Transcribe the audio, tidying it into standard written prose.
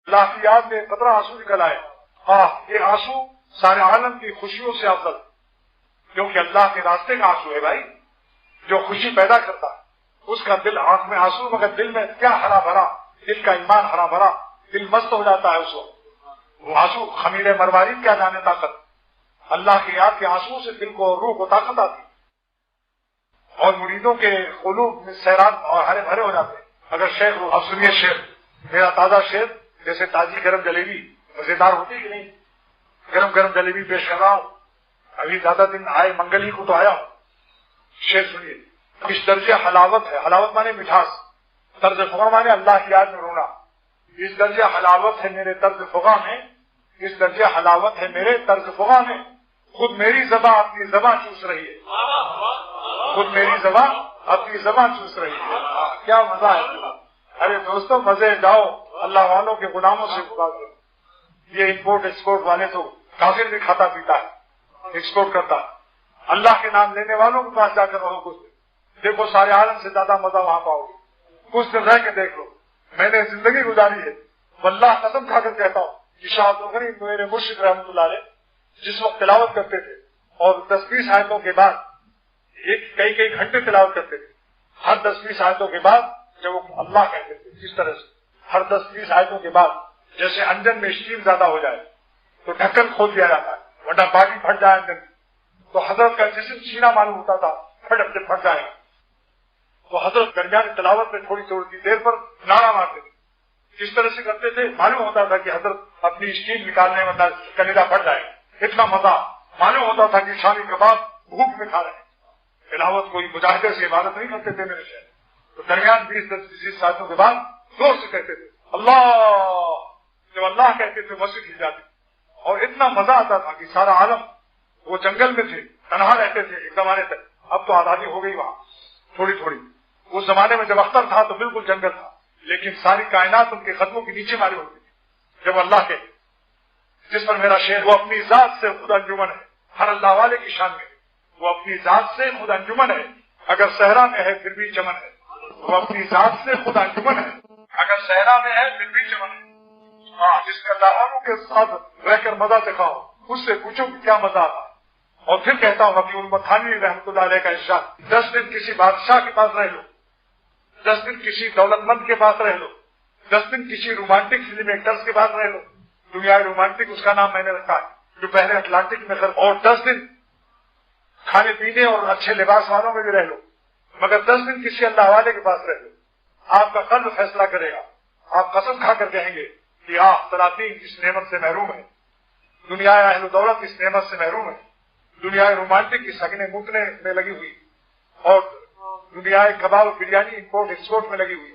اللہ کی یاد میں قطرہ آنسو نکل آئے، یہ آنسو سارے عالم کی خوشیوں سے افضل، کیونکہ اللہ کے راستے کا آنسو ہے بھائی، جو خوشی پیدا کرتا ہے اس کا دل آنکھ میں آنسو، مگر دل میں کیا ہرا بھرا، دل کا ایمان ہرا بھرا، دل مست ہو جاتا ہے اس وقت۔ وہ آنسو خمیر مروارید کیا جانے طاقت، اللہ کی یاد کے آنسو سے دل کو روح کو طاقت آتی اور مریدوں کے قلوب میں سیراب اور ہرے بھرے ہو جاتے ہیں۔ اگر شیخ، اب سنیے شعر، میرا تازہ شعر، جیسے تازی گرم جلیبی مزیدار ہوتی کہ نہیں، گرم گرم جلیبی پیش کر رہا ہوں، ابھی زیادہ دن آئے منگل ہی کو تو آیا ہوں۔ شعر سنیے، اس درجے حلاوت ہے، حلاوت مانے مٹھاس، طرز فغاں مانے اللہ کی یاد میں رونا، اس درجے حلاوت ہے میرے طرز فغاں میں، اس درجے حلاوت ہے میرے طرز فغاں میں، خود میری زباں اپنی زباں چوس رہی ہے، خود میری زباں اپنی زباں چوس رہی ہے۔ کیا مزہ ہے! ارے دوستوں مزے جاؤ، اللہ والوں کے غلاموں سے بات کرو۔ یہ امپورٹ ایکسپورٹ والے تو کافر بھی کھاتا پیتا ہے، ایکسپورٹ کرتا ہے، اللہ کے نام لینے والوں کے پاس جا کر رہو کچھ دن، دیکھو سارے عالم سے زیادہ مزہ وہاں پاؤ گے، کچھ دن رہ کے دیکھ لو۔ میں نے زندگی گزاری ہے، واللہ قسم کھا کر کہتا ہوں کہ شاہ عبد الغنی میرے مرشد رحمۃ اللہ علیہ جس وقت تلاوت کرتے تھے اور 10-20 آیتوں کے بعد کئی گھنٹے تلاوت کرتے تھے، ہر 10-20 آیتوں کے بعد جب وہ اللہ کہتے تھے اس طرح سے، ہر 10-20 آیتوں کے بعد جیسے انجن میں اسٹیم زیادہ ہو جائے تو ڈھکن کھول دیا جاتا ہے ورنہ باقی پھٹ جائے انجن، تو حضرت کا جسم سینہ معلوم ہوتا تھا پھٹ جائے گا، تو حضرت درمیان تلاوت میں تھوڑی تھوڑی دیر پر نعرہ مارتے تھے، کس طرح سے کرتے تھے معلوم ہوتا تھا کہ حضرت اپنی اسٹیم نکالنے ورنہ کلیجہ پھٹ جائے گا، اتنا مزہ معلوم ہوتا تھا کہ شامی کباب بھوک میں کھا رہے ہیں۔ تلاوت کوئی مجاہدے سے عبادت نہیں کرتے تھے میرے شہر، تو درمیان 20-25 سالوں کے بعد زور سے کہتے تھے اللہ، جب اللہ کہتے تھے مسجد ہل جاتی اور اتنا مزہ آتا تھا کہ سارا عالم، وہ جنگل میں تھے، تنہا رہتے تھے ایک زمانے تک، اب تو آزادی ہو گئی وہاں تھوڑی تھوڑی، اس زمانے میں جب اختر تھا تو بالکل جنگل تھا، لیکن ساری کائنات ان کے قدموں کے نیچے ماری ہوتی تھی جب اللہ کے، جس پر میرا شعر، وہ اپنی ذات سے خود انجمن ہے، ہر اللہ والے کی شان میں وہ اپنی ذات سے خود انجمن ہے، اگر صحرا میں ہے پھر بھی چمن ہے، وہ اپنی ذات سے خود انجمن ہے، اگر صحرا میں ہے پھر بھی چمن ہے۔ جس میں اللہ والوں کے ساتھ رہ کر مزہ دکھاؤ، اس سے پوچھو کہ کیا مزہ آتا۔ اور پھر کہتا ہوں ابھی المتھانی رحمۃ اللہ علیہ کا ارشاد، 10 دن کسی بادشاہ کے پاس رہ لو، 10 دن کسی دولت مند کے پاس رہ لو، 10 دن کسی رومانٹک فلم ایکٹرز کے پاس رہ لو، دنیا رومانٹک اس کا نام میں نے رکھا ہے، جو پہلے اٹلانٹک میں اور 10 دن کھانے پینے اور اچھے لباس والوں میں بھی رہ لو، مگر 10 دن کسی اللہ والے کے پاس رہ لو، آپ کا قلب فیصلہ کرے گا، آپ قسم کھا کر کہیں گے کہ سلاطین اس نعمت سے محروم ہے، دنیا اہل و دولت اس نعمت سے محروم ہے، دنیا رومانٹک کی سگنے موتنے میں لگی ہوئی اور دنیا کباب بریانی امپورٹ ایکسپورٹ میں لگی ہوئی،